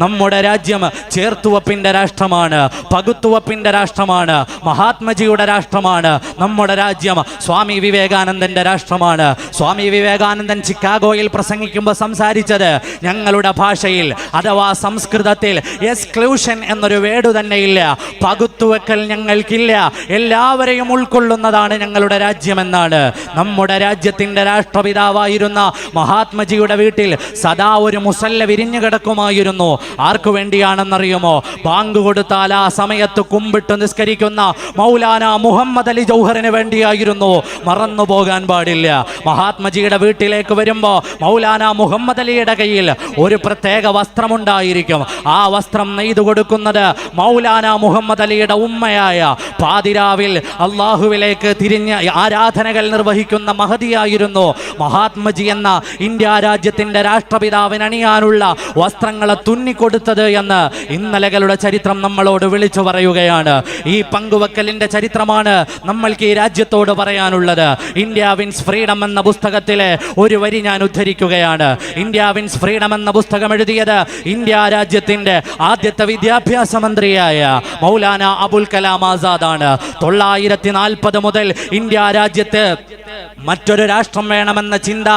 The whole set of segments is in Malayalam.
നമ്മുടെ രാജ്യം ചേർത്തുവപ്പിന്റെ രാഷ്ട്രമാണ്, പകുത്തുവപ്പിന്റെ രാഷ്ട്രമാണ്, മഹാത്മജിയുടെ രാഷ്ട്രമാണ്. നമ്മുടെ രാജ്യം സ്വാമി വിവേകാനന്ദന്റെ രാഷ്ട്രമാണ്. സ്വാമി വിവേകാനന്ദൻ ചിക്കാഗോയിൽ പ്രസംഗിക്കുമ്പോൾ സംസാരിച്ചത് ഞങ്ങളുടെ ഭാഷയിൽ അഥവാ സംസ്കൃതത്തിൽ എക്സ്ക്ലൂഷൻ എന്നൊരു വേർഡ് തന്നെയില്ല. പകുത്തുവെക്കൽ ഞങ്ങൾക്കില്ല, എല്ലാവരെയും ഉൾക്കൊള്ളുന്നതാണ് ഞങ്ങളുടെ രാജ്യമെന്നാണ്. നമ്മുടെ രാജ്യത്തിന്റെ രാഷ്ട്രപിതാവായിരുന്ന മഹാത്മജിയുടെ വീട്ടിൽ സദാ ഒരു മുസല്ല വിരിഞ്ഞു കിടക്കുമായിരുന്നു. ആർക്കു വേണ്ടിയാണെന്നറിയുമോ? ബാങ്ക് കൊടുത്താൽ ആ സമയത്ത് കുമ്പിട്ട് നിസ്കരിക്കുന്ന മൗലാന മുഹമ്മദ് അലി ജൗഹറിന് വേണ്ടിയായിരുന്നു. മറന്നു പോകാൻ പാടില്ല. മഹാത്മജിയുടെ വീട്ടിലേക്ക് വരുമ്പോൾ മൗലാന മുഹമ്മദ് അലിയുടെ കയ്യിൽ ഒരു പ്രത്യേക വസ്ത്രമുണ്ടായിരിക്കും. ആ വസ്ത്രം നെയ്തു കൊടുക്കുന്നത് മൗലാന മുഹമ്മദ് അലിയുടെ ഉമ്മയായ പാതിരാവിൽ അള്ളാഹുവിലേക്ക് തിരിഞ്ഞ് ആരാധനകൾ നിർവഹിക്കുന്ന മഹദിയായിരുന്നു മഹാത്മജി എന്ന ഇന്ത്യ രാജ്യത്തിന്റെ രാഷ്ട്രപിതാവിന് അണിയാനുള്ള വസ്ത്രങ്ങളെ തുന്നിക്കൊടുത്തത് എന്ന് ഇന്നലകളുടെ ചരിത്രം നമ്മളോട് വിളിച്ചു പറയുകയാണ്. ഈ പങ്കുവെക്കലിന്റെ ചരിത്രമാണ് നമ്മൾക്ക് ഈ രാജ്യത്തോട് പറയാനുള്ളത്. ഇന്ത്യ വിൻസ് ഫ്രീഡം എന്ന പുസ്തകത്തിലെ ഒരു വരി ഞാൻ ഉദ്ധരിക്കുകയാണ്. ഇന്ത്യ വിൻസ് ഫ്രീഡം എന്ന പുസ്തകം എഴുതിയത് ഇന്ത്യ രാജ്യത്തിന്റെ ആദ്യത്തെ വിദ്യാഭ്യാസ മന്ത്രിയായ മൗലാന അബുൽ കലാം ആസാദാണ്. 940 മുതൽ ഇന്ത്യ രാജ്യത്ത് മറ്റൊരു രാഷ്ട്രം വേണമെന്ന ചിന്ത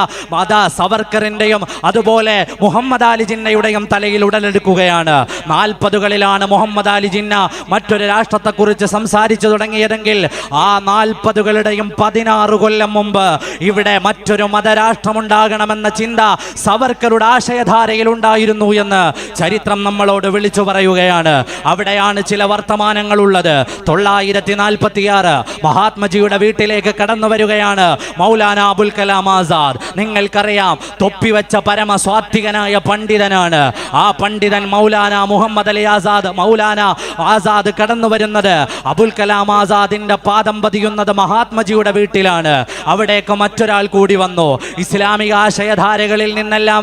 സവർക്കറിന്റെയും അതുപോലെ മുഹമ്മദ് അലി ജിന്നയുടെയും തലയിൽ ഉടലെടുക്കുകയാണ്. 40കളിലാണ് മുഹമ്മദ് അലി ജിന്ന മറ്റൊരു രാഷ്ട്രത്തെക്കുറിച്ച് സംസാരിച്ചു തുടങ്ങിയതെങ്കിൽ ആ 40കളുടെയും 16 കൊല്ലം മുമ്പ് ഇവിടെ മറ്റൊരു മതരാഷ്ട്രമുണ്ടാകണമെന്ന ചിന്ത സവർക്കറുടെ ആശയധാരയിൽ ഉണ്ടായിരുന്നു എന്ന് ചരിത്രം നമ്മളോട് വിളിച്ചു പറയുകയാണ്. അവിടെയാണ് ചില വർത്തമാനങ്ങൾ ഉള്ളത്. 946 മഹാത്മജിയുടെ വീട്ടിലേക്ക് കടന്നു വരികയാണ് മൗലാന അബുൽ കലാം ആസാദ്. നിങ്ങൾക്കറിയാം, തൊപ്പിവെച്ച പരമസ്വാത്വികനായ പണ്ഡിതനാണ്. ആ പണ്ഡിതൻ മൗലാന മുഹമ്മദ് അലി ആസാദ്, മൗലാന ആസാദ് കടന്നു വരുന്നത് അബുൽ കലാം ആസാദിന്റെ പാദം പതിയുന്നത് മഹാത്മജിയുടെ വീട്ടിലാണ്. അവിടേക്ക് മറ്റൊരാൾ കൂടി വന്നു. ഇസ്ലാമിക ആശയധാരകളിൽ നിന്നെല്ലാം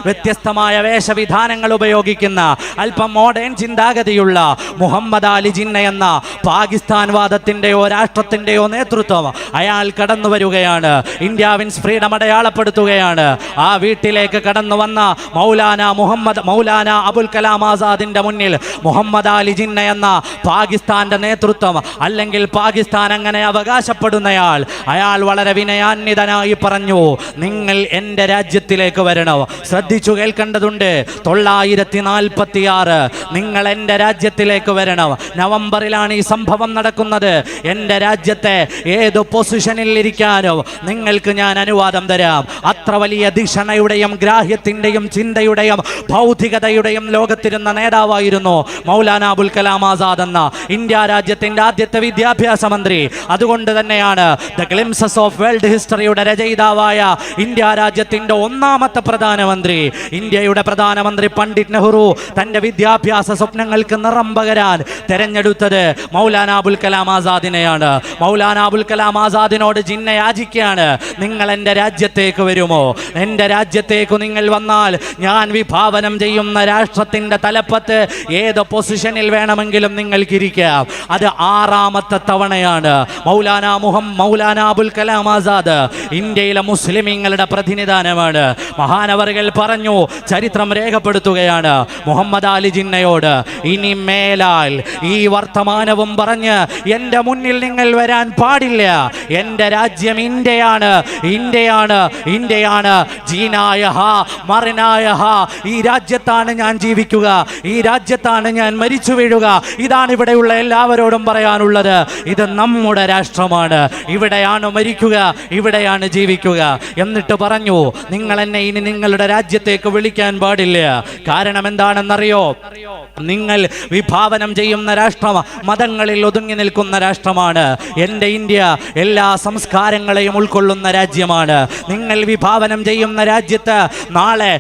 വ്യത്യസ്തമായ വേഷവിധാനങ്ങൾ ഉപയോഗിക്കുന്ന അല്പം മോഡേൺ ചിന്താഗതിയുള്ള മുഹമ്മദ് അലി ജിന്ന എന്ന പാകിസ്ഥാൻ വാദത്തിന്റെയോ രാഷ്ട്രത്തിന്റെയോ നേതൃത്വം അയാൾ കടന്നു വരികയാണ്. ഇന്ത്യ വിൻസ് ഫ്രീഡം അടയാളപ്പെടുത്തുകയാണ്. ആ വീട്ടിലേക്ക് കടന്നു വന്ന മൗലാന അബുൽ കലാം ആസാദിന്റെ മുന്നിൽ മുഹമ്മദ് അലി ജിന്ന എന്ന പാകിസ്ഥാന്റെ നേതൃത്വം, അല്ലെങ്കിൽ പാകിസ്ഥാൻ അങ്ങനെ അവകാശപ്പെടുന്നയാൾ, അയാൾ വളരെ വിനയാന്വിതനായി പറഞ്ഞു, നിങ്ങൾ എൻ്റെ രാജ്യത്തിലേക്ക് വരണം. ശ്രദ്ധിച്ചു കേൾക്കേണ്ടതുണ്ട്. 946 നിങ്ങൾ എൻ്റെ രാജ്യത്തിലേക്ക് വരണം. നവംബറിലാണ് ഈ സംഭവം നടക്കുന്നത്. എൻ്റെ രാജ്യത്തെ ഏത് പൊസിഷനിൽ ഇരിക്കാനോ നിങ്ങൾക്ക് ഞാൻ അനുവാദം തരാം. അത്ര വലിയ ധിഷണയുടെയും ഗ്രാഹ്യത്തിൻ്റെയും ചിന്തയുടെയും ഭൗതികതയുടെയും ലോകത്തിരുന്ന നേതാവായിരുന്നു മൗലാന അബുൽ കലാം ആസാദ് എന്ന ഇന്ത്യ രാജ്യത്തിൻ്റെ ആദ്യത്തെ വിദ്യാഭ്യാസ മന്ത്രി. അതുകൊണ്ട് തന്നെയാണ് ദ ഗ്ലിംസസ് ഓഫ് വേൾഡ് ഹിസ്റ്ററിയുടെ രചയിതാവായ ഇന്ത്യ രാജ്യത്തിൻ്റെ ഒന്നാമത്തെ പ്രധാനമന്ത്രി, ഇന്ത്യയുടെ പ്രധാനമന്ത്രി പണ്ഡിറ്റ് നെഹ്റു തൻ്റെ വിദ്യാഭ്യാസ സ്വപ്നങ്ങൾക്ക് നിറം പകരാൻ തെരഞ്ഞെടുത്തത് മൗലാന അബുൽ കലാം ആസാദിനെയാണ്. മൗലാന അബുൽ കലാം ആസാദിനോട് ജിന്ന യാചിക്കുകയാണ്, നിങ്ങൾ എൻ്റെ രാജ്യത്തേക്ക് വരുമോ? എൻ്റെ രാജ്യത്തേക്ക് നിങ്ങൾ വന്നാൽ ഞാൻ വിഭാവനം ചെയ്യുന്ന രാഷ്ട്രത്തിൻ്റെ തലപ്പത്ത് ഏത് പൊസിഷനിൽ വേണമെങ്കിലും നിങ്ങൾക്കിരിക്കാം. അത് 6ാമത്തെ തവണയാണ് മൗലാന അബുൽ കലാം ആസാദ് ഇന്ത്യയിലെ മുസ്ലിമീങ്ങളുടെ പ്രതിനിധാനമാണ്. മഹാനവറുകൾ പറഞ്ഞു, ചരിത്രം രേഖപ്പെടുത്തുകയാണ് മുഹമ്മദ് അലി ജിന്നയോട്, ഇനി മേലാൽ ഈ വർത്തമാനവും പറഞ്ഞ് എൻ്റെ മുന്നിൽ നിങ്ങൾ വരാൻ പാടില്ല. എൻ്റെ രാജ്യം ഇന്ത്യയാണ്, ഇന്ത്യയാണ്, ഇന്ത്യയാണ്. ജീനായ ഹാ മറിനായ ഹാ, ഈ രാജ്യത്താണ് ഞാൻ ജീവിക്കുക, ഈ രാജ്യത്താണ് ഞാൻ മരിച്ചു വീഴുക. ഇതാണ് ഇവിടെയുള്ള എല്ലാവരോടും പറയാനുള്ളത്. ഇത് നമ്മുടെ രാഷ്ട്രമാണ്, ഇവിടെയാണ് മരിക്കുക, ഇവിടെയാണ് ജീവിക്കുക. എന്നിട്ട് പറഞ്ഞു, നിങ്ങൾ എന്നെ ഇനി നിങ്ങളുടെ രാജ്യത്തേക്ക് വിളിക്കാൻ പാടില്ല. കാരണം എന്താണെന്നറിയോ? നിങ്ങൾ വിഭാവനം ചെയ്യുന്ന രാഷ്ട്രം മതങ്ങളിൽ ഒതുങ്ങി നിൽക്കുന്ന രാഷ്ട്രമാണ്. എൻ്റെ ഇന്ത്യ എല്ലാ സംസ്കാരങ്ങളെയും ഉൾക്കൊള്ളുന്ന രാജ്യമാണ്. നിങ്ങൾ വിഭാവനം ചെയ്യുന്ന രാജ്യത്ത് നാളെ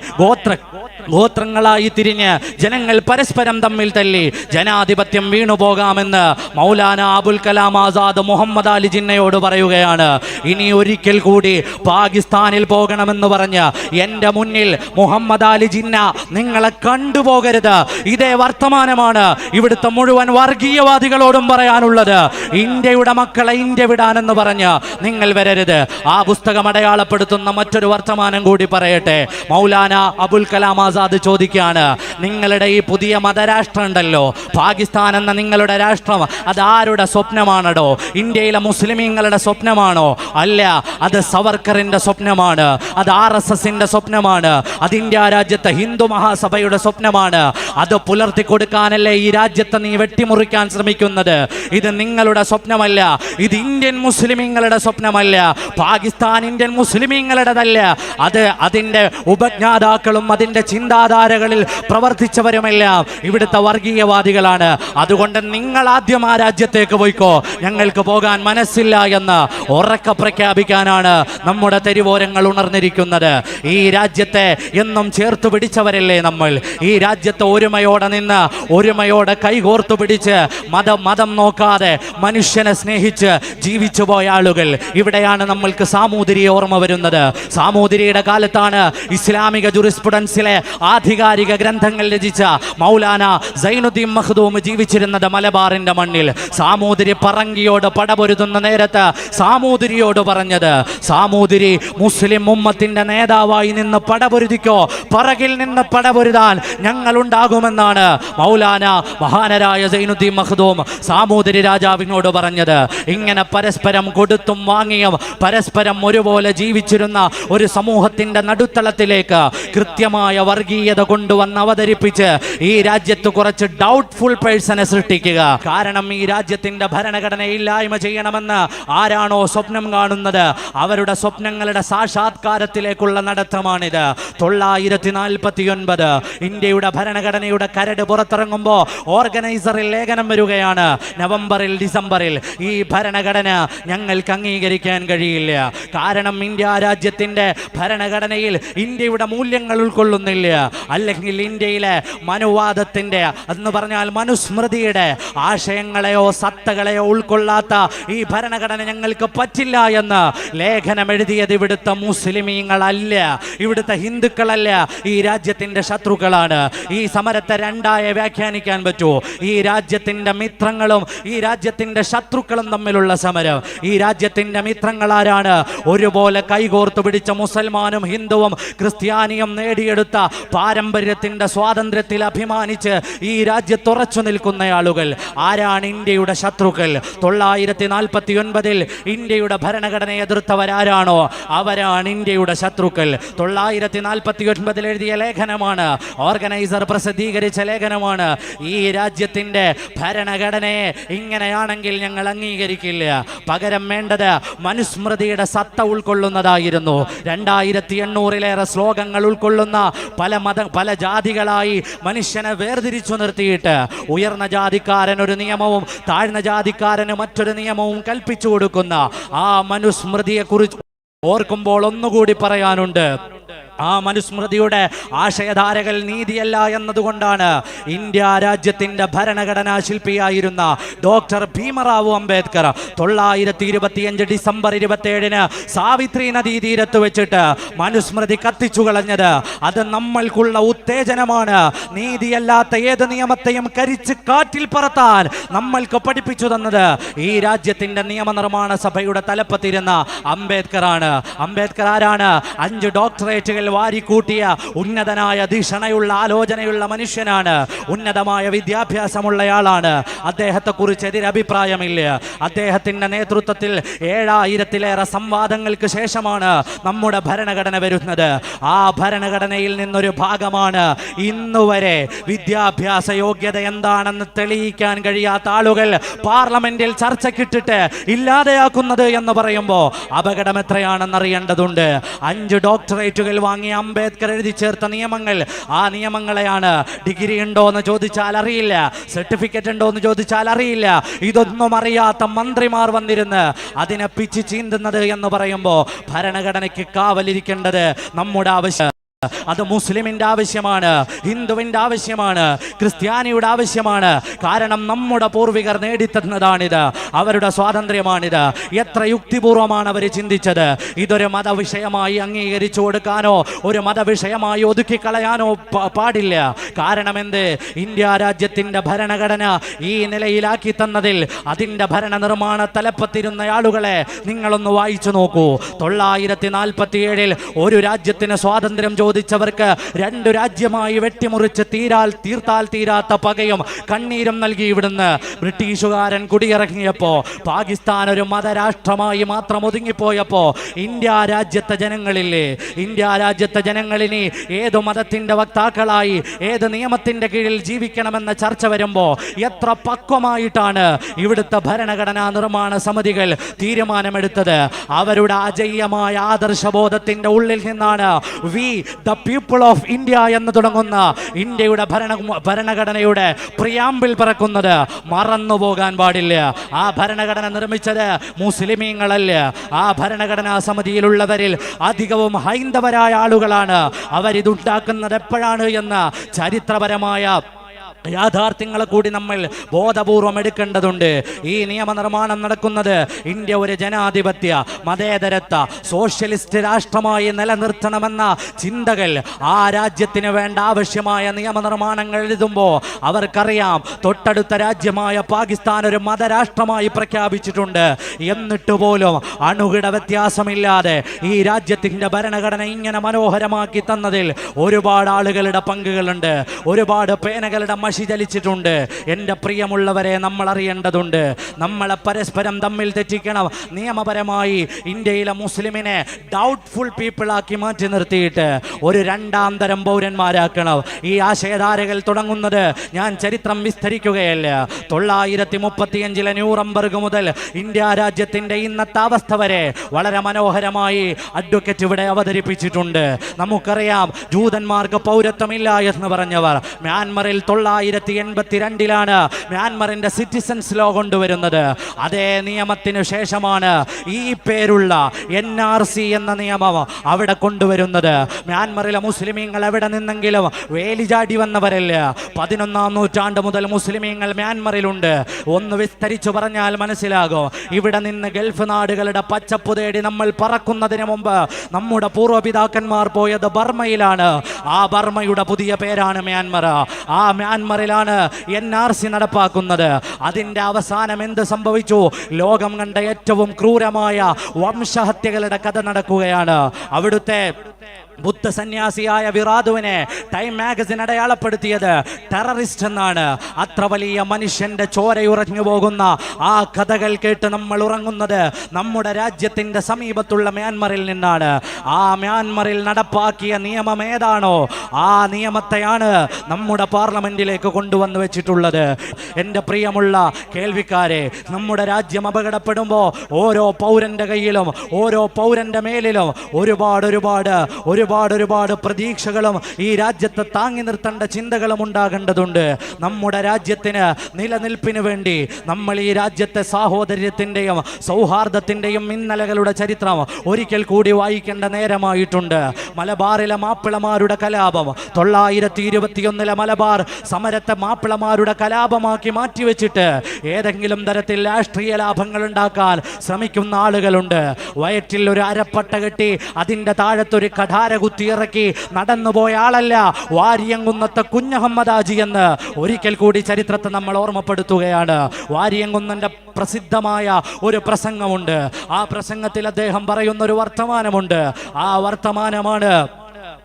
ഗോത്രങ്ങളായി തിരിഞ്ഞ് ജനങ്ങൾ പരസ്പരം തമ്മിൽ തല്ലി ജനാധിപത്യം വീണുപോകാമെന്ന് മൗലാന അബുൽ കലാം ആസാദ് മുഹമ്മദ് അലി ജിന്നയോട് പറയുകയാണ്. ഇനി ഒരിക്കൽ കൂടി പാകിസ്ഥാനിൽ പോകണമെന്ന് പറഞ്ഞ് എൻ്റെ മുന്നിൽ മുഹമ്മദ് അലി ജിന്ന നിങ്ങളെ കണ്ടുപോകരുത്. ഇതേ വർത്തമാനമാണ് ഇവിടുത്തെ മുഴുവൻ വർഗീയവാദികളോടും പറയാനുള്ളത്. ഇന്ത്യയുടെ മക്കളെ ഇന്ത്യ വിടാനെന്ന് പറഞ്ഞ് നിങ്ങൾ വരരുത്. ആ പുസ്തകം അടയാളപ്പെടുത്തുന്ന മറ്റൊരു വർത്തമാനം കൂടി പറയട്ടെ. മൗലാന അബുൽ കലാം ആസാദ് ചോദിക്കുകയാണ്, നിങ്ങളുടെ ഈ പുതിയ മതരാഷ്ട്രം ഉണ്ടല്ലോ, പാകിസ്ഥാൻ എന്ന നിങ്ങളുടെ രാഷ്ട്രം, അത് ആരുടെ സ്വപ്നമാണോ? ഇന്ത്യയിലെ മുസ്ലിമീങ്ങളുടെ സ്വപ്നമാണോ? അല്ല, അത് സവർക്കറിന്റെ സ്വപ്നമാണ്, അത് RSSന്റെ സ്വപ്നമാണ്, അത് ഇന്ത്യ രാജ്യത്തെ ഹിന്ദു മഹാസഭയുടെ സ്വപ്നമാണ്. അത് പുലർത്തി കൊടുക്കാനല്ലേ ഈ രാജ്യത്തെ നീ വെട്ടിമുറിക്കാൻ ശ്രമിക്കുന്നത്? ഇത് നിങ്ങളുടെ സ്വപ്നമല്ല, ഇത് ഇന്ത്യൻ മുസ്ലിമീങ്ങളുടെ സ്വപ്നമല്ല, പാകിസ്ഥാൻ ഇന്ത്യൻ മുസ്ലിമീങ്ങളുടേതല്ല. അത് അതിൻ്റെ ഉപജ്ഞാതാക്കളും അതിൻ്റെ ചിന്താധാരകളിൽ പ്രവർത്തിച്ചവരുമെല്ലാം ഇവിടുത്തെ വർഗീയവാദികളാണ്. അതുകൊണ്ട് നിങ്ങൾ ആദ്യം ആ രാജ്യത്തേക്ക് പോയിക്കോ, ഞങ്ങൾക്ക് പോകാൻ മനസ്സില്ല എന്ന് ഉറക്കെ പ്രഖ്യാപിക്കാനാണ് നമ്മുടെ തെരുവോരങ്ങൾ ഉണർന്നിരിക്കുന്നത്. ഈ രാജ്യത്തെ എന്നും ചേർത്ത് പിടിച്ചവരല്ലേ നമ്മൾ? ഈ രാജ്യത്തെ ഒരുമയോടെ നിന്ന്, ഒരുമയോടെ കൈകോർത്തു പിടിച്ച്, മതം നോക്കാതെ മനുഷ്യനെ സ്നേഹിച്ച് ജീവിച്ചു പോയ ആളുകൾ. ഇവിടെയാണ് നമ്മൾക്ക് സാമൂതിരിയെ ഓർമ്മ വരുന്നത്. സാമൂതിരിയുടെ കാലത്താണ് ഇസ്ലാമിക ജുറിസ്പ്രുഡൻസിലെ ആധികാരിക ഗ്രന്ഥങ്ങൾ രചിച്ച മൗലാന സൈനുദ്ദീൻ മഖ്ദൂം ജീവിച്ചിരുന്നത് മലബാറിന്റെ മണ്ണിൽ. സാമൂതിരി പറങ്കിയോട് പടപൊരുതുന്ന നേരത്ത് സാമൂതിരിയോട് പറഞ്ഞത്, സാമൂതിരി മുസ്ലിം ഉമ്മത്തിന്റെ നേതാവായി നിന്ന് പടപൊരുതിക്കോ, പറകിൽ നിന്ന് പടപൊരുതാൻ ഞങ്ങൾ ഉണ്ടാകുമെന്നാണ് മൗലാന മഹാനരായ സൈനുദ്ദീൻ മഖ്ദൂം സാമൂതിരി രാജാവിനോട് പറഞ്ഞത്. ഇങ്ങനെ പരസ്പരം കൊടുത്തും വാങ്ങിയും പരസ്പരം ഒരുപോലെ ജീവിച്ചിരുന്ന ഒരു സമൂഹത്തിന്റെ നടുത്തളത്തിലേക്ക് കൃത്യമായ വർഗീയത കൊണ്ടുവന്ന് അവതരിപ്പിച്ച് ഈ രാജ്യത്ത് കുറച്ച് ഡൗട്ട്ഫുൾ പേഴ്സണെ സൃഷ്ടിക്കുക. കാരണം ഈ രാജ്യത്തിന്റെ ഭരണഘടനയെ ഇല്ലായ്മ ചെയ്യണമെന്ന് ആരാണോ സ്വപ്നം കാണുന്നത്, അവരുടെ സ്വപ്നങ്ങളുടെ സാക്ഷാത്കാരത്തിലേക്കുള്ള നടത്തമാണിത്. 949 ഇന്ത്യയുടെ ഭരണഘടനയുടെ കരട് പുറത്തിറങ്ങുമ്പോൾ ഓർഗനൈസറിൽ ലേഖനം വരികയാണ്, നവംബറിൽ ഡിസംബറിൽ ഈ ഭരണഘടന ഞങ്ങൾക്ക് അംഗീകരിക്കാൻ കഴിയില്ല. കാരണം ഇന്ത്യ രാജ്യത്തിന്റെ ഭരണഘടനയിൽ ഇന്ത്യയുടെ മൂല്യങ്ങൾ ഉൾക്കൊള്ളുന്നില്ല, അല്ലെങ്കിൽ ഇന്ത്യയിലെ മനുവാദത്തിന്റെ എന്ന് പറഞ്ഞാൽ മനുസ്മൃതിയുടെ ആശയങ്ങളെയോ സത്തകളെയോ ഉൾക്കൊള്ളാത്ത ഈ ഭരണഘടന ഞങ്ങൾക്ക് പറ്റില്ല എന്ന് ലേഖനം എഴുതിയത് ഇവിടുത്തെ മുസ്ലിമീങ്ങളല്ല, ഇവിടുത്തെ ഹിന്ദുക്കളല്ല, ഈ രാജ്യത്തിന്റെ ശത്രുക്കളാണ്. ഈ സമരത്തെ രണ്ടായി വ്യാഖ്യാനിക്കാൻ പറ്റൂ. ഈ രാജ്യത്തിന്റെ മിത്രങ്ങളും ഈ രാജ്യത്തിന്റെ ശത്രുക്കളും തമ്മിലുള്ള സമരം. ഈ രാജ്യത്തിന്റെ മിത്രങ്ങൾ ആരാണ്? ഒരുപോലെ കൈകോർത്തു പിടിച്ച മുസൽമാനും ഹിന്ദുവും ക്രിസ്ത്യാനിയും നേടിയെടുത്ത പാരമ്പര്യത്തിന്റെ സ്വാതന്ത്ര്യത്തിൽ അഭിമാനിച്ച് ഈ രാജ്യത്ത് ഉറച്ചു നിൽക്കുന്ന ആളുകൾ ആരാണ്? ഇന്ത്യയുടെ ശത്രുക്കൾ. 949 ഇന്ത്യയുടെ ഭരണഘടനയെ എതിർത്തവരാരാണോ അവരാണ് ഇന്ത്യയുടെ ശത്രുക്കൾ. 949 എഴുതിയ ലേഖനമാണ്, ഓർഗനൈസർ പ്രസിദ്ധീകരിച്ച ലേഖനമാണ്. ഈ രാജ്യത്തിന്റെ ഭരണഘടനയെ ഇങ്ങനെയാണെങ്കിൽ ഞങ്ങൾ അംഗീകരിക്കില്ല, പകരം വേണ്ടത് മനുസ്മൃതിയുടെ സത്ത ഉൾക്കൊള്ളുന്നതായിരുന്നു. 2800-ലേറെ ശ്ലോകങ്ങൾ ഉൾക്കൊള്ളുന്ന പല ജാതികളായി മനുഷ്യനെ വേർതിരിച്ചു നിർത്തിയിട്ട് ഉയർന്ന ജാതിക്കാരൻ ഒരു നിയമവും താഴ്ന്ന ജാതിക്കാരന് മറ്റൊരു നിയമവും കൽപ്പിച്ചു കൊടുക്കുന്ന ആ മനുസ്മൃതിയെ കുറിച്ച് ഓർക്കുമ്പോൾ ഒന്നുകൂടി പറയാനുണ്ട്. ആ മനുസ്മൃതിയുടെ ആശയധാരകൾ നീതിയല്ല എന്നതുകൊണ്ടാണ് ഇന്ത്യ രാജ്യത്തിന്റെ ഭരണഘടനാ ശില്പിയായിരുന്ന ഡോക്ടർ ഭീമറാവു അംബേദ്കർ 925 ഡിസംബർ 27 സാവിത്രി നദീ തീരത്ത് വെച്ചിട്ട് മനുസ്മൃതി കത്തിച്ചു കളഞ്ഞത്. അത് നമ്മൾക്കുള്ള ഉത്തേജനമാണ്. നീതിയല്ലാത്ത ഏത് നിയമത്തെയും കരിച്ച് കാറ്റിൽ പറത്താൻ നമ്മൾക്ക് പഠിപ്പിച്ചു തന്നത് ഈ രാജ്യത്തിന്റെ നിയമനിർമ്മാണ സഭയുടെ തലപ്പത്തിരുന്ന അംബേദ്കർ ആണ്. അംബേദ്കർ ആരാണ്? 5 ഡോക്ടറേറ്റുകൾ വാരിക്കൂട്ടിയ ഉന്നതനായ ധിഷണയുള്ള ആലോചനയുള്ള മനുഷ്യനാണ്. ഉന്നതമായ വിദ്യാഭ്യാസമുള്ളയാളാണ്. അദ്ദേഹത്തെ കുറിച്ച് എതിരഭിപ്രായമില്ല. അദ്ദേഹത്തിന്റെ നേതൃത്വത്തിൽ 7000-ലേറെ സംവാദങ്ങൾക്ക് ശേഷമാണ് നമ്മുടെ ഭരണഘടന വരുന്നത്. ആ ഭരണഘടനയിൽ നിന്നൊരു ഭാഗമാണ് ഇന്നുവരെ വിദ്യാഭ്യാസ യോഗ്യത എന്താണെന്ന് തെളിയിക്കാൻ കഴിയാത്ത ആളുകൾ പാർലമെന്റിൽ ചർച്ചക്കിട്ടിട്ട് ഇല്ലാതെയാക്കുന്നത് എന്ന് പറയുമ്പോൾ അപകടം എത്രയാണെന്ന് അറിയേണ്ടതുണ്ട്. 5 ഡോക്ടറേറ്റുകൾ വാങ്ങിയ അംബേദ്കർ എഴുതി ചേർത്ത നിയമങ്ങൾ, ആ നിയമങ്ങളെയാണ് ഡിഗ്രി ഉണ്ടോ എന്ന് ചോദിച്ചാൽ അറിയില്ല, സർട്ടിഫിക്കറ്റ് ഉണ്ടോ എന്ന് ചോദിച്ചാൽ അറിയില്ല, ഇതൊന്നും അറിയാത്ത മന്ത്രിമാർ വന്നിരുന്ന് അതിനെ പിച്ച് ചീന്തുന്നത് എന്ന് പറയുമ്പോൾ ഭരണഘടനയ്ക്ക് കാവലിരിക്കേണ്ടത് നമ്മുടെ ആവശ്യം. അത് മുസ്ലിമിന്റെ ആവശ്യമാണ്, ഹിന്ദുവിന്റെ ആവശ്യമാണ്, ക്രിസ്ത്യാനിയുടെ ആവശ്യമാണ്. കാരണം നമ്മുടെ പൂർവികർ നേടിത്തന്നതാണിത്, അവരുടെ സ്വാതന്ത്ര്യമാണിത്. എത്ര യുക്തിപൂർവമാണ് അവർ ചിന്തിച്ചത്. ഇതൊരു മതവിഷയമായി അംഗീകരിച്ചു കൊടുക്കാനോ ഒരു മതവിഷയമായി ഒതുക്കിക്കളയാനോ പാടില്ല. കാരണം എന്ത്? ഇന്ത്യ രാജ്യത്തിന്റെ ഭരണഘടന ഈ നിലയിലാക്കി തന്നതിൽ അതിന്റെ ഭരണ നിർമ്മാണ തലപ്പത്തിരുന്ന ആളുകളെ നിങ്ങളൊന്ന് വായിച്ചു നോക്കൂ. 947 ഒരു രാജ്യത്തിന് സ്വാതന്ത്ര്യം ചോദിച്ചവർക്ക് 2 രാജ്യമായി വെട്ടിമുറിച്ച് തീർത്താൽ തീരാത്ത പകയും കണ്ണീരും നൽകി ഇവിടുന്ന് ബ്രിട്ടീഷുകാരൻ കുടിയിറങ്ങിയപ്പോ പാകിസ്ഥാൻ ഒരു മതരാഷ്ട്രമായി മാത്രം ഒതുങ്ങിപ്പോയപ്പോ ഇന്ത്യ രാജ്യത്തെ ജനങ്ങളില്ലേ, ഇന്ത്യ രാജ്യത്തെ ജനങ്ങളിനി ഏതു മതത്തിന്റെ വക്താക്കളായി ഏത് നിയമത്തിന്റെ കീഴിൽ ജീവിക്കണമെന്ന ചർച്ച വരുമ്പോ എത്ര പക്വമായിട്ടാണ് ഇവിടുത്തെ ഭരണഘടനാ നിർമ്മാണ സമിതികൾ തീരുമാനമെടുത്തത്. അവരുടെ അജയ്യമായ ആദർശബോധത്തിന്റെ ഉള്ളിൽ നിന്നാണ് we the people of India എന്ന് തുടങ്ങുന്ന ഇന്ത്യയുടെ ഭരണഘടനയുടെ പ്രിയാമ്പിൾ പിറക്കുന്നത്. മറന്നു പോകാൻ പാടില്ല. ആ ഭരണഘടന നിർമ്മിച്ചത് മുസ്ലിമീങ്ങളല്ല. ആ ഭരണഘടനാ സമിതിയിലുള്ളവരിൽ അധികവും ഹൈന്ദവരായ ആളുകളാണ്. അവരിതുണ്ടാക്കുന്നത് എപ്പോഴാണ് എന്ന ചരിത്രപരമായ യാഥാർത്ഥ്യങ്ങളെ കൂടി നമ്മൾ ബോധപൂർവം എടുക്കേണ്ടതുണ്ട്. ഈ നിയമനിർമ്മാണം നടക്കുന്നത് ഇന്ത്യ ഒരു ജനാധിപത്യ മതേതരത്വ സോഷ്യലിസ്റ്റ് രാഷ്ട്രമായി നിലനിർത്തണമെന്ന ചിന്തകൾ ആ രാജ്യത്തിന് വേണ്ട ആവശ്യമായ നിയമനിർമ്മാണങ്ങൾ എഴുതുമ്പോൾ അവർക്കറിയാം തൊട്ടടുത്ത രാജ്യമായ പാകിസ്ഥാൻ ഒരു മതരാഷ്ട്രമായി പ്രഖ്യാപിച്ചിട്ടുണ്ട്. എന്നിട്ട് പോലും അണുകിട വ്യത്യാസമില്ലാതെ ഈ രാജ്യത്തിൻ്റെ ഭരണഘടന ഇങ്ങനെ മനോഹരമാക്കി തന്നതിൽ ഒരുപാട് ആളുകളുടെ പങ്കുകളുണ്ട്. ഒരുപാട് പേനകളുടെ മഷി ചലിച്ചിട്ടുണ്ട്. എൻ്റെ പ്രിയമുള്ളവരെ, നമ്മൾ അറിയേണ്ടതുണ്ട്. നമ്മളെ പരസ്പരം തമ്മിൽ തെറ്റിക്കണം. നിയമപരമായി ഇന്ത്യയിലെ മുസ്ലിമിനെ ഡൗട്ട്ഫുൾ പീപ്പിളാക്കി മാറ്റി നിർത്തിയിട്ട് ഒരു 2ാം തരം പൗരന്മാരാക്കണം. ഈ ആശയധാരകൾ തുടങ്ങുന്നത് ഞാൻ ചരിത്രം വിസ്തരിക്കുകയല്ല. 935 ന്യൂറംബർഗ് മുതൽ ഇന്ത്യ രാജ്യത്തിൻ്റെ ഇന്നത്തെ അവസ്ഥ വരെ വളരെ മനോഹരമായി അഡ്വക്കേറ്റ് ഇവിടെ അവതരിപ്പിച്ചിട്ടുണ്ട്. നമുക്കറിയാം, ജൂതന്മാർക്ക് പൗരത്വമില്ല എന്ന് പറഞ്ഞവർ മ്യാൻമറിൽ 1982 മ്യാൻമറിന്റെ സിറ്റിസൺസ് ലോ കൊണ്ടുവരുന്നത്. അതേ നിയമത്തിന് ശേഷമാണ് ഈ പേരുള്ള NRC എന്ന നിയമം അവിടെ കൊണ്ടുവരുന്നത്. മ്യാൻമറിലെ മുസ്ലിമീങ്ങൾ എവിടെ നിന്നെങ്കിലും വേലിചാടി വന്നവരല്ല. 11ാം നൂറ്റാണ്ട് മുതൽ മുസ്ലിമീങ്ങൾ മ്യാൻമറിലുണ്ട്. ഒന്ന് വിസ്തരിച്ചു പറഞ്ഞാൽ മനസ്സിലാകും. ഇവിടെ നിന്ന് ഗൾഫ് നാടുകളുടെ പച്ചപ്പ് തേടി നമ്മൾ പറക്കുന്നതിന് മുമ്പ് നമ്മുടെ പൂർവ്വപിതാക്കന്മാർ പോയത് ബർമയിലാണ്. ആ ബർമയുടെ പുതിയ പേരാണ് മ്യാൻമർ. ആ മ്യാൻമറിലാണ് NRC നടപ്പാക്കുന്നത്. അതിൻ്റെ അവസാനം എന്ത് സംഭവിച്ചു? ലോകം കണ്ട ഏറ്റവും ക്രൂരമായ വംശഹത്യകളുടെ കഥ നടക്കുകയാണ്. അവിടുത്തെ ബുദ്ധ സന്യാസിയായ വിറാദുവിനെ ടൈം മാഗസിൻ അടയാളപ്പെടുത്തിയത് ടെററിസ്റ്റ് എന്നാണ്. അത്ര വലിയ മനുഷ്യന്റെ ചോരയുറഞ്ഞു പോകുന്ന ആ കഥകൾ കേട്ട് നമ്മൾ ഉറങ്ങുന്നത് നമ്മുടെ രാജ്യത്തിന്റെ സമീപത്തുള്ള മ്യാൻമറിൽ നിന്നാണ്. ആ മ്യാൻമറിൽ നടപ്പാക്കിയ നിയമം ഏതാണോ ആ നിയമത്തെയാണ് നമ്മുടെ പാർലമെന്റിലേക്ക് കൊണ്ടുവന്ന് വെച്ചിട്ടുള്ളത്. എൻ്റെ പ്രിയമുള്ള കേൾവിക്കാരെ, നമ്മുടെ രാജ്യം അപകടപ്പെടുമ്പോൾ ഓരോ പൗരന്റെ കയ്യിലും ഓരോ പൗരന്റെ മേലിലും ഒരുപാട് പ്രതീക്ഷകളും ഈ രാജ്യത്തെ താങ്ങി നിർത്തേണ്ട ചിന്തകളും ഉണ്ടാകേണ്ടതുണ്ട്. നമ്മുടെ രാജ്യത്തിന് നിലനിൽപ്പിന് വേണ്ടി നമ്മൾ ഈ രാജ്യത്തെ സാഹോദര്യത്തിൻ്റെയും സൗഹാർദ്ദത്തിൻ്റെയും ഇന്നലകളുടെ ചരിത്രം ഒരിക്കൽ കൂടി വായിക്കേണ്ട നേരമായിട്ടുണ്ട്. മലബാറിലെ മാപ്പിളമാരുടെ കലാപം 921 മലബാർ സമരത്തെ മാപ്പിളമാരുടെ കലാപമാക്കി മാറ്റിവെച്ചിട്ട് ഏതെങ്കിലും തരത്തിൽ രാഷ്ട്രീയ ലാഭങ്ങൾ ഉണ്ടാക്കാൻ ശ്രമിക്കുന്ന ആളുകളുണ്ട്. വയറ്റിൽ ഒരു അരപ്പട്ട കെട്ടി അതിൻ്റെ താഴത്തൊരു കഠാര കുത്തിയിറക്കി നടന്നുപോയ ആളല്ല വാരിയംകുന്നത്തെ കുഞ്ഞഹമ്മദാജി എന്ന് ഒരിക്കൽ കൂടി ചരിത്രത്തെ നമ്മൾ ഓർമ്മപ്പെടുത്തുകയാണ്. വാരിയംകുന്നന്റെ പ്രസിദ്ധമായ ഒരു പ്രസംഗമുണ്ട്. ആ പ്രസംഗത്തിൽ അദ്ദേഹം പറയുന്ന ഒരു വർത്തമാനമുണ്ട്. ആ വർത്തമാനമാണ്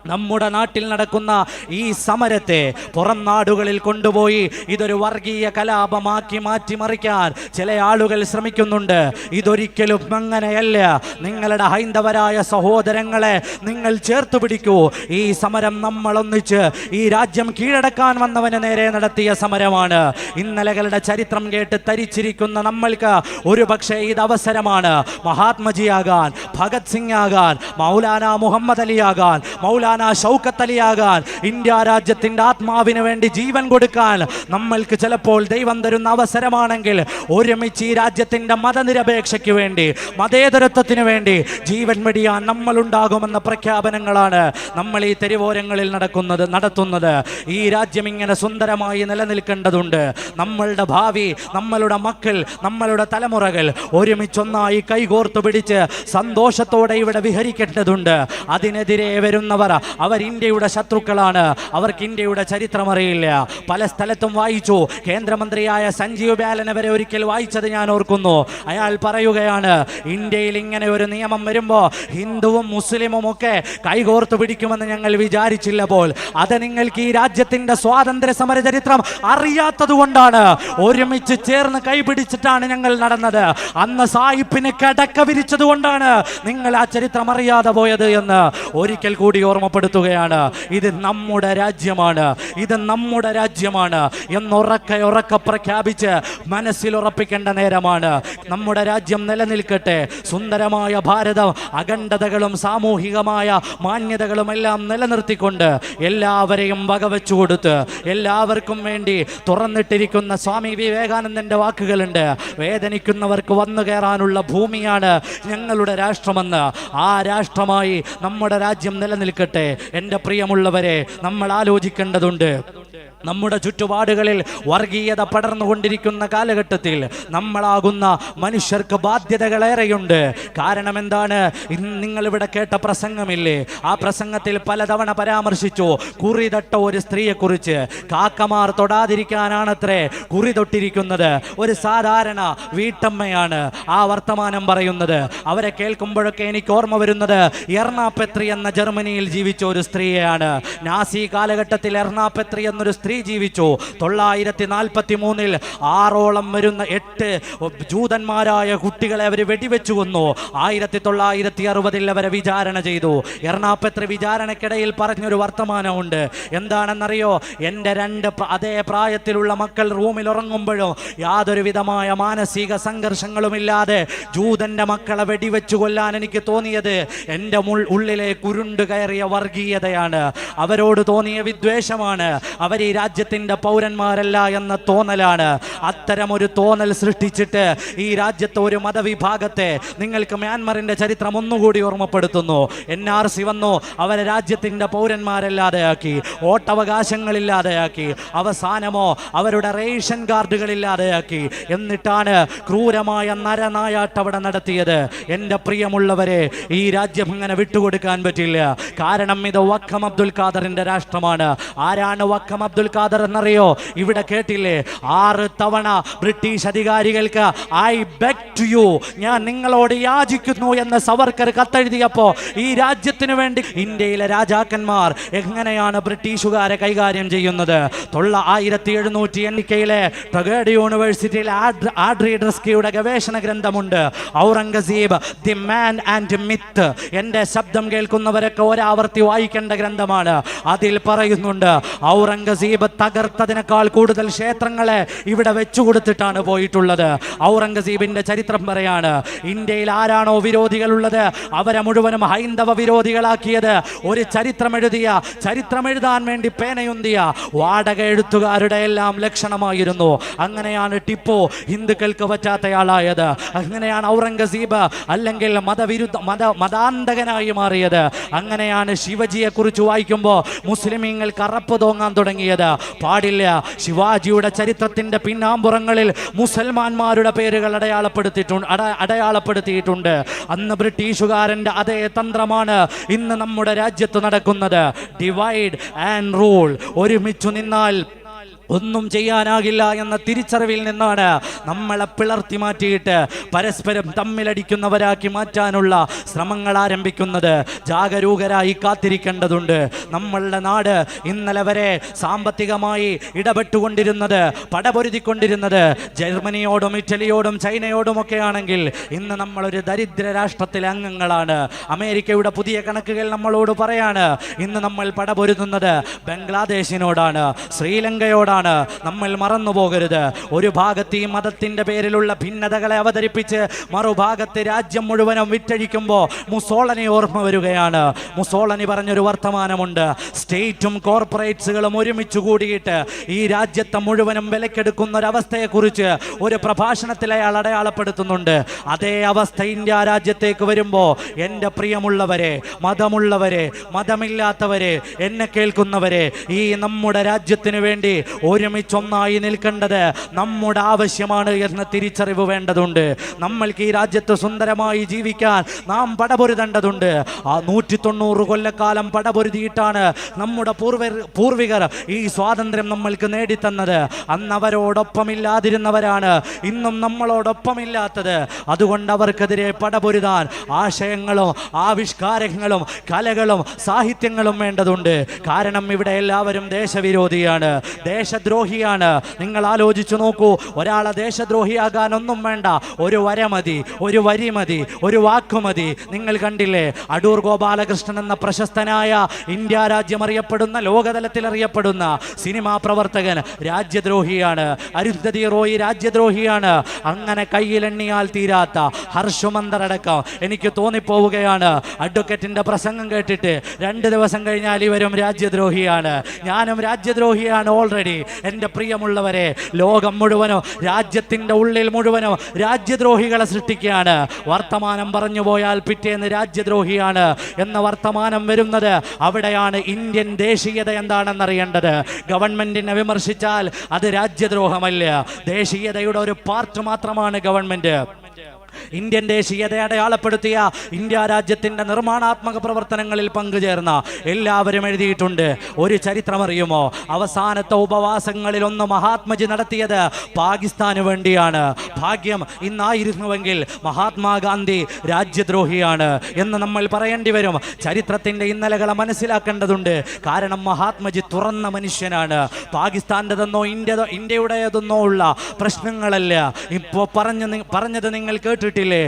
നമ്മുടെ നാട്ടിൽ നടക്കുന്ന ഈ സമരത്തെ പുറം നാടുകളിൽ കൊണ്ടുപോയി ഇതൊരു വർഗീയ കലാപമാക്കി മാറ്റിമറിക്കാൻ ചില ആളുകൾ ശ്രമിക്കുന്നുണ്ട്. ഇതൊരിക്കലും അങ്ങനെയല്ല. നിങ്ങളുടെ ഹൈന്ദവരായ സഹോദരങ്ങളെ നിങ്ങൾ ചേർത്ത് പിടിക്കൂ. ഈ സമരം നമ്മൾ ഒന്നിച്ച് ഈ രാജ്യം കീഴടക്കാൻ വന്നവന് നേരെ നടത്തിയ സമരമാണ്. ഇന്നലകളുടെ ചരിത്രം കേട്ട് തരിച്ചിരിക്കുന്ന നമ്മൾക്ക് ഒരു പക്ഷേ ഇത് അവസരമാണ്. മഹാത്മജിയാകാൻ, ഭഗത് സിംഗ് ആകാൻ, മൗലാന മുഹമ്മദ് അലി ആകാൻ, മൗലാന ഷൗക്കത്ത് അലിയാകാൻ, ഇന്ത്യ രാജ്യത്തിന്റെ ആത്മാവിന് വേണ്ടി ജീവൻ കൊടുക്കാൻ നമ്മൾക്ക് ചിലപ്പോൾ ദൈവം തരുന്ന അവസരമാണെങ്കിൽ ഒരുമിച്ച് ഈ രാജ്യത്തിന്റെ മതനിരപേക്ഷയ്ക്ക് വേണ്ടി, മതേതരത്വത്തിന് വേണ്ടി ജീവൻ വെടിയാൻ നമ്മൾ ഉണ്ടാകുമെന്ന പ്രഖ്യാപനങ്ങളാണ് നമ്മൾ ഈ തെരുവോരങ്ങളിൽ നടത്തുന്നത്. ഈ രാജ്യം ഇങ്ങനെ സുന്ദരമായി നിലനിൽക്കേണ്ടതുണ്ട്. നമ്മളുടെ ഭാവി, നമ്മളുടെ മക്കൾ, നമ്മളുടെ തലമുറകൾ ഒരുമിച്ചൊന്നായി കൈകോർത്ത് പിടിച്ച് സന്തോഷത്തോടെ ഇവിടെ വിഹരിക്കേണ്ടതുണ്ട്. അതിനെതിരെ വരുന്നവർ അവർ ഇന്ത്യയുടെ ശത്രുക്കളാണ്, അവർക്ക് ഇന്ത്യയുടെ ചരിത്രം അറിയില്ല. പല സ്ഥലത്തും വായിച്ചു. കേന്ദ്രമന്ത്രിയായ സഞ്ജീവ് ബാലനെ വരെ ഒരിക്കൽ വായിച്ചത് ഞാൻ ഓർക്കുന്നു. അയാൾ പറയുകയാണ്, ഇന്ത്യയിൽ ഇങ്ങനെ ഒരു നിയമം വരുമ്പോൾ ഹിന്ദുവും മുസ്ലിമും ഒക്കെ കൈകോർത്ത് പിടിക്കുമെന്ന് ഞങ്ങൾ വിചാരിച്ചില്ലപ്പോൾ. അത് നിങ്ങൾക്ക് ഈ രാജ്യത്തിന്റെ സ്വാതന്ത്ര്യ സമര ചരിത്രം അറിയാത്തത് കൊണ്ടാണ്. ഒരുമിച്ച് ചേർന്ന് കൈപിടിച്ചിട്ടാണ് ഞങ്ങൾ നടന്നത്. അന്ന് സായിപ്പിന് കിടക്ക വിരിച്ചത് കൊണ്ടാണ് നിങ്ങൾ ആ ചരിത്രം അറിയാതെ പോയത് എന്ന് ഒരിക്കൽ കൂടി ഓർമ്മപ്പെടുത്തുകയാണ്. ഇത് നമ്മുടെ രാജ്യമാണ്, ഇത് നമ്മുടെ രാജ്യമാണ് എന്നുറക്കെ പ്രഖ്യാപിച്ച് മനസ്സിൽ ഉറപ്പിക്കേണ്ട നേരമാണ്. നമ്മുടെ രാജ്യം നിലനിൽക്കട്ടെ. സുന്ദരമായ ഭാരതം അഖണ്ഡതകളും സാമൂഹികമായ മാന്യതകളും എല്ലാം നിലനിർത്തിക്കൊണ്ട് എല്ലാവരെയും വകവെച്ചു കൊടുത്ത് എല്ലാവർക്കും വേണ്ടി തുറന്നിട്ടിരിക്കുന്ന സ്വാമി വിവേകാനന്ദന്റെ വാക്കുകളുണ്ട്. വേദനിക്കുന്നവർക്ക് വന്നു കയറാനുള്ള ഭൂമിയാണ് ഞങ്ങളുടെ രാഷ്ട്രമെന്ന്. ആ രാഷ്ട്രമായി നമ്മുടെ രാജ്യം നിലനിൽക്കട്ടെ. എൻ്റെ പ്രിയമുള്ളവരെ, നമ്മൾ ആലോചിക്കേണ്ടതുണ്ട്. നമ്മുടെ ചുറ്റുപാടുകളിൽ വർഗീയത പടർന്നുകൊണ്ടിരിക്കുന്ന കാലഘട്ടത്തിൽ നമ്മളാകുന്ന മനുഷ്യർക്ക് ബാധ്യതകളേറെയുണ്ട്. കാരണം എന്താണ്? നിങ്ങളിവിടെ കേട്ട പ്രസംഗമില്ലേ? ആ പ്രസംഗത്തിൽ പലതവണ പരാമർശിച്ചു കുറിതൊട്ട ഒരു സ്ത്രീയെക്കുറിച്ച്. കാക്കമാർ തൊടാതിരിക്കാനാണത്രേ കുറി തൊട്ടിരിക്കുന്നത്. ഒരു സാധാരണ വീട്ടമ്മയാണ് ആ വർത്തമാനം പറയുന്നത്. അവരെ കേൾക്കുമ്പോഴൊക്കെ എനിക്ക് ഓർമ്മ വരുന്നത് എർണാപെത്രി എന്ന ജർമ്മനിയിൽ ജീവിച്ച ഒരു സ്ത്രീയാണ്. നാസി കാലഘട്ടത്തിൽ എർണാപെത്രി എന്നൊരു സ്ത്രീ ജീവിച്ചു. 943 6ഓളം വരുന്ന 8 ജൂതന്മാരായ കുട്ടികളെ അവർ വെടിവെച്ചു കൊന്നു. 1960 അവരെ വിചാരണ ചെയ്തു. എർണാപെത്രി വിചാരണക്കിടയിൽ പറഞ്ഞൊരു വർത്തമാനമുണ്ട്. എന്താണെന്നറിയോ? എൻ്റെ 2 അതേ പ്രായത്തിലുള്ള മക്കൾ റൂമിൽ ഉറങ്ങുമ്പോഴും യാതൊരു വിധമായ മാനസിക സംഘർഷങ്ങളുമില്ലാതെ ജൂതന്റെ മക്കളെ വെടിവെച്ചു കൊല്ലാൻ എനിക്ക് തോന്നിയത് എൻ്റെ ഉള്ളിലെ കുരുണ്ട് കയറിയ വർഗീയതയാണ്, അവരോട് തോന്നിയ വിദ്വേഷമാണ്. അവർ ഈ രാജ്യത്തിന്റെ പൗരന്മാരല്ല എന്ന തോന്നലാണ്. അത്തരമൊരു തോന്നൽ സൃഷ്ടിച്ചിട്ട് ഈ രാജ്യത്തെ ഒരു മതവിഭാഗത്തെ നിങ്ങൾക്ക് മ്യാൻമറിന്റെ ചരിത്രം ഒന്നുകൂടി ഓർമ്മപ്പെടുത്തുന്നു. NRC വന്നു, അവരെ രാജ്യത്തിന്റെ പൗരന്മാരല്ലാതെയാക്കി, വോട്ടവകാശങ്ങളില്ലാതെയാക്കി, അവസാനമോ അവരുടെ റേഷൻ കാർഡുകളില്ലാതെയാക്കി. എന്നിട്ടാണ് ക്രൂരമായ നരനായാട്ട് അവിടെ നടത്തിയത്. എൻ്റെ പ്രിയമുള്ളവരെ, ഈ രാജ്യം ഇങ്ങനെ വിട്ടുകൊടുക്കാൻ പറ്റില്ല. കാരണം ഇത് വക്കം അബ്ദുൽ ഖാദറിന്റെ രാഷ്ട്രമാണ്. ആരാണ് വക്കം അബ്ദുൽ ഖാദർ എന്നറിയോ? ഇവിടെ കേട്ടില്ലേ? 6 തവണ ബ്രിട്ടീഷ് അധികാരികൾക്ക് ഐ ബെഗ് ടു യു, ഞാൻ നിങ്ങളോട് യാചിക്കുന്നു എന്ന് സവർക്കർ കത്തെഴുതിയപ്പോ ഈ രാജ്യത്തിന് വേണ്ടി ഇന്ത്യയിലെ രാജാക്കന്മാർ എങ്ങനെയാണ് ബ്രിട്ടീഷുകാരെ കൈകാര്യം ചെയ്യുന്നത്? 1700 എണ്ണിക്കയിലെ ടഗേഡ് യൂണിവേഴ്സിറ്റിയിൽ ആഡ്രി ഡ്രസ്കിയുടെ ഗവേഷണ ഗ്രന്ഥമുണ്ട്, Aurangzeb the man and myth. എൻ്റെ ശബ്ദം കേൾക്കുന്നവരൊക്കെ ഒരാവർത്തി വായിക്കേണ്ട ഗ്രന്ഥമാണ്. അതിൽ പറയുന്നുണ്ട്, ഔറംഗസീബ് തകർത്തതിനേക്കാൾ കൂടുതൽ ക്ഷേത്രങ്ങളെ ഇവിടെ വെച്ചു കൊടുത്തിട്ടാണ് പോയിട്ടുള്ളത്. ഔറംഗസീബിന്റെ ചരിത്രം പറയാണ്, ഇന്ത്യയിൽ ആരാണോ വിരോധികളുള്ളത് അവരെ മുഴുവനും ഹൈന്ദവ വിരോധികളാക്കിയത് ഒരു ചരിത്രം എഴുതാൻ വേണ്ടി പേനയുന്തിയ വാടക എഴുത്തുകാരുടെ എല്ലാം ലക്ഷണമായിരുന്നു. അങ്ങനെയാണ് ടിപ്പു ഹിന്ദുക്കൾക്ക് പറ്റാത്തയാളായത്. അങ്ങനെയാണ് ഔറംഗസീബ് അല്ലെങ്കിൽ മതാന്തകനായി മാറിയത്. അങ്ങനെയാണ് ശിവജിയെ കുറിച്ച് വായിക്കുമ്പോൾ മുസ്ലിമീങ്ങൾ കറപ്പ് തോന്നാൻ തുടങ്ങിയത്. പാടില്ല. ശിവാജിയുടെ ചരിത്രത്തിന്റെ പിന്നാമ്പുറങ്ങളിൽ മുസൽമാന്മാരുടെ പേരുകൾ അടയാളപ്പെടുത്തിയിട്ടുണ്ട്. അന്ന് ബ്രിട്ടീഷുകാരന്റെ അതേ തന്ത്രമാണ് ഇന്ന് നമ്മുടെ രാജ്യത്ത് നടക്കുന്നത്. Divide and rule. ഒരുമിച്ചു നിന്നാൽ ഒന്നും ചെയ്യാനാകില്ല എന്ന തിരിച്ചറിവിൽ നിന്നാണ് നമ്മളെ പിളർത്തി മാറ്റിയിട്ട് പരസ്പരം തമ്മിലടിക്കുന്നവരാക്കി മാറ്റാനുള്ള ശ്രമങ്ങൾ ആരംഭിക്കുന്നത്. ജാഗരൂകരായി കാത്തിരിക്കേണ്ടതുണ്ട്. നമ്മളുടെ നാട് ഇന്നലെ വരെ സാമ്പത്തികമായി ഇടപെട്ടുകൊണ്ടിരുന്നത്, പടപൊരുതിക്കൊണ്ടിരുന്നത് ജർമ്മനിയോടും ഇറ്റലിയോടും ചൈനയോടുമൊക്കെ ആണെങ്കിൽ ഇന്ന് നമ്മളൊരു ദരിദ്ര രാഷ്ട്രത്തിലെ അംഗങ്ങളാണ്. അമേരിക്കയുടെ പുതിയ കണക്കുകൾ നമ്മളോട് പറയാണ്, ഇന്ന് നമ്മൾ പടപൊരുതുന്നത് ബംഗ്ലാദേശിനോടാണ്, ശ്രീലങ്കയോടാണ്. നമ്മൾ മറന്നു പോകരുത്. ഒരു ഭാഗത്ത് ഈ മതത്തിന്റെ പേരിലുള്ള ഭിന്നതകളെ അവതരിപ്പിച്ച് മറുഭാഗത്ത് രാജ്യം മുഴുവനും വിറ്റഴിക്കുമ്പോൾ മുസോളനി ഓർമ്മ വരികയാണ്. മുസോളനി പറഞ്ഞൊരു വർത്തമാനമുണ്ട്, സ്റ്റേറ്റും കോർപ്പറേറ്റ്സുകളും ഒരുമിച്ച് കൂടിയിട്ട് ഈ രാജ്യത്തെ മുഴുവനും വിലക്കെടുക്കുന്ന ഒരവസ്ഥയെക്കുറിച്ച് ഒരു പ്രഭാഷണത്തിൽ അയാൾ അടയാളപ്പെടുത്തുന്നുണ്ട്. അതേ അവസ്ഥ ഇന്ത്യ രാജ്യത്തേക്ക് വരുമ്പോൾ എൻ്റെ പ്രിയമുള്ളവരെ, മതമുള്ളവരെ, മതമില്ലാത്തവരെ, എന്നെ കേൾക്കുന്നവരെ, ഈ നമ്മുടെ രാജ്യത്തിന് വേണ്ടി ഒരുമിച്ചൊന്നായി നിൽക്കേണ്ടത് നമ്മുടെ ആവശ്യമാണ് എന്ന തിരിച്ചറിവ് വേണ്ടതുണ്ട്. നമ്മൾക്ക് ഈ രാജ്യത്ത് സുന്ദരമായി ജീവിക്കാൻ നാം പടപൊരുതേണ്ടതുണ്ട്. ആ 190 കൊല്ലക്കാലം പടപൊരുതിയിട്ടാണ് നമ്മുടെ പൂർവികർ ഈ സ്വാതന്ത്ര്യം നമ്മൾക്ക് നേടിത്തന്നത്. അന്ന് അവരോടൊപ്പമില്ലാതിരുന്നവരാണ് ഇന്നും നമ്മളോടൊപ്പമില്ലാത്തത്. അതുകൊണ്ട് അവർക്കെതിരെ പടപൊരുതാൻ ആശയങ്ങളും ആവിഷ്കാരങ്ങളും കലകളും സാഹിത്യങ്ങളും വേണ്ടതുണ്ട്. കാരണം ഇവിടെ എല്ലാവരും ദേശവിരോധിയാണ്, ദേശദ്രോഹിയാണ്. നിങ്ങൾ ആലോചിച്ചു നോക്കൂ, ഒരാളെ ദേശദ്രോഹിയാകാൻ ഒന്നും വേണ്ട, ഒരു വര മതി, ഒരു വരി മതി, ഒരു വാക്കു മതി. നിങ്ങൾ കണ്ടില്ലേ, അടൂർ ഗോപാലകൃഷ്ണൻ എന്ന പ്രശസ്തനായ ഇന്ത്യ രാജ്യം അറിയപ്പെടുന്ന, ലോകതലത്തിൽ അറിയപ്പെടുന്ന സിനിമാ പ്രവർത്തകൻ രാജ്യദ്രോഹിയാണ്. അരുന്ധതി റോയ് രാജ്യദ്രോഹിയാണ്. അങ്ങനെ കയ്യിലെണ്ണിയാൽ തീരാത്ത ഹർഷമന്ദർ അടക്കം. എനിക്ക് തോന്നിപ്പോവുകയാണ്, അഡ്വക്കേറ്റിന്റെ പ്രസംഗം കേട്ടിട്ട് 2 ദിവസം കഴിഞ്ഞാൽ ഇവരും രാജ്യദ്രോഹിയാണ്, ഞാനും രാജ്യദ്രോഹിയാണ് ഓൾറെഡി. എൻ്റെ പ്രിയമുള്ളവരെ, ലോകം മുഴുവനും രാജ്യത്തിൻ്റെ ഉള്ളിൽ മുഴുവനും രാജ്യദ്രോഹികളെ സൃഷ്ടിക്കുകയാണ്. വർത്തമാനം പറഞ്ഞു പോയാൽ പിറ്റേന്ന് രാജ്യദ്രോഹിയാണ് എന്ന വർത്തമാനം വരുന്നത് അവിടെയാണ്. ഇന്ത്യൻ ദേശീയത എന്താണെന്നറിയേണ്ടത്. ഗവൺമെന്റിനെ വിമർശിച്ചാൽ അത് രാജ്യദ്രോഹമല്ല, ദേശീയതയുടെ ഒരു പാർട്ട് മാത്രമാണ് ഗവൺമെന്റ്. ഇന്ത്യൻ ദേശീയത അടയാളപ്പെടുത്തിയ ഇന്ത്യ രാജ്യത്തിന്റെ നിർമ്മാണാത്മക പ്രവർത്തനങ്ങളിൽ പങ്കുചേർന്ന എല്ലാവരും എഴുതിയിട്ടുണ്ട്. ഒരു ചരിത്രമറിയുമോ? അവസാനത്തെ ഉപവാസങ്ങളിൽ ഒന്ന് മഹാത്മജി നടത്തിയത് പാകിസ്ഥാന് വേണ്ടിയാണ്. ഭാഗ്യം ഇന്നായിരുന്നുവെങ്കിൽ മഹാത്മാഗാന്ധി രാജ്യദ്രോഹിയാണ് എന്ന് നമ്മൾ പറയേണ്ടി വരും. ചരിത്രത്തിന്റെ ഇന്നലകളെ മനസ്സിലാക്കേണ്ടതുണ്ട്. കാരണം മഹാത്മജി തുറന്ന മനുഷ്യനാണ്. പാകിസ്ഥാൻ്റെതെന്നോ ഇന്ത്യയുടേതെന്നോ ഉള്ള പ്രശ്നങ്ങളല്ല ഇപ്പോൾ പറഞ്ഞത് നിങ്ങൾ കേട്ടിട്ടില്ലേ?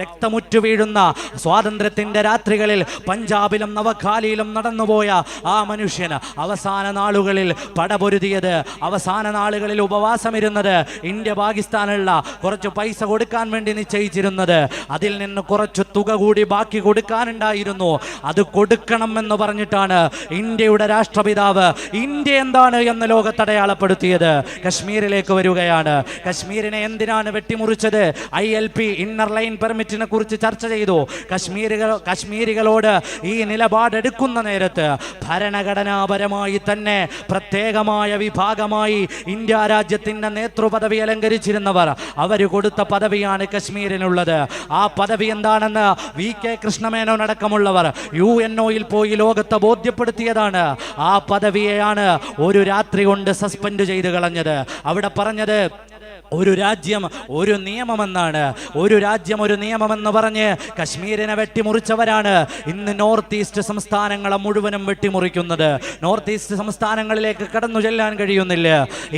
രക്തമുറ്റു വീഴുന്ന സ്വാതന്ത്ര്യത്തിന്റെ രാത്രികളിൽ പഞ്ചാബിലും നവഖാലിയിലും നടന്നുപോയ ആ മനുഷ്യന് അവസാന നാളുകളിൽ പടപൊരുതിയത്, അവസാന നാളുകളിൽ ഉപവാസമിരുന്നത്, ഇന്ത്യ പാകിസ്ഥാനുള്ള കുറച്ച് പൈസ കൊടുക്കാൻ വേണ്ടി നിശ്ചയിച്ചിരുന്നത്, അതിൽ നിന്ന് കുറച്ച് തുക കൂടി ബാക്കി കൊടുക്കാനുണ്ടായിരുന്നു. അത് കൊടുക്കണം എന്ന് പറഞ്ഞിട്ടാണ് ഇന്ത്യയുടെ രാഷ്ട്രപിതാവ് ഇന്ത്യ എന്താണ് എന്ന് ലോകത്തടയാളപ്പെടുത്തിയത്. കശ്മീരിലേക്ക് വരികയാണ്. കശ്മീരിനെ എന്തിനാണ് വെട്ടിമുറിച്ചത്? ILP ഇന്നർ ലൈൻ പെർമിറ്റിനെ കുറിച്ച് ചർച്ച ചെയ്തു. കശ്മീരികളോട് ഈ നിലപാടെടുക്കുന്ന നേരത്ത് ഭരണഘടനാപരമായി തന്നെ പ്രത്യേകമായ വിഭാഗമായി ഇന്ത്യ രാജ്യത്തിന്റെ നേതൃപദവി അലങ്കരിച്ചിരുന്നവർ അവർ കൊടുത്ത പദവിയാണ് കശ്മീരിനുള്ളത്. ആ പദവി എന്താണെന്ന് VK കൃഷ്ണമേനോൻ അടക്കമുള്ളവർ UNO-യിൽ പോയി ലോകത്തെ ബോധ്യപ്പെടുത്തിയതാണ്. ആ പദവിയെയാണ് ഒരു രാത്രി കൊണ്ട് സസ്പെൻഡ് ചെയ്ത് കളഞ്ഞത്. അവിടെ പറഞ്ഞത് ഒരു രാജ്യം ഒരു നിയമമെന്നാണ്. ഒരു രാജ്യം ഒരു നിയമമെന്ന് പറഞ്ഞ് കശ്മീരിനെ വെട്ടിമുറിച്ചവരാണ് ഇന്ന് നോർത്ത് ഈസ്റ്റ് സംസ്ഥാനങ്ങളെ മുഴുവനും വെട്ടിമുറിക്കുന്നത്. നോർത്ത് ഈസ്റ്റ് സംസ്ഥാനങ്ങളിലേക്ക് കടന്നു ചെല്ലാൻ കഴിയുന്നില്ല.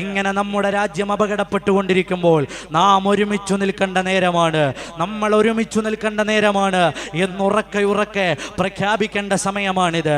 ഇങ്ങനെ നമ്മുടെ രാജ്യം അപകടപ്പെട്ടുകൊണ്ടിരിക്കുമ്പോൾ നാം ഒരുമിച്ചു നിൽക്കേണ്ട നേരമാണ്, നമ്മൾ ഒരുമിച്ചു നിൽക്കേണ്ട നേരമാണ് എന്നുറക്കെ പ്രഖ്യാപിക്കേണ്ട സമയമാണിത്.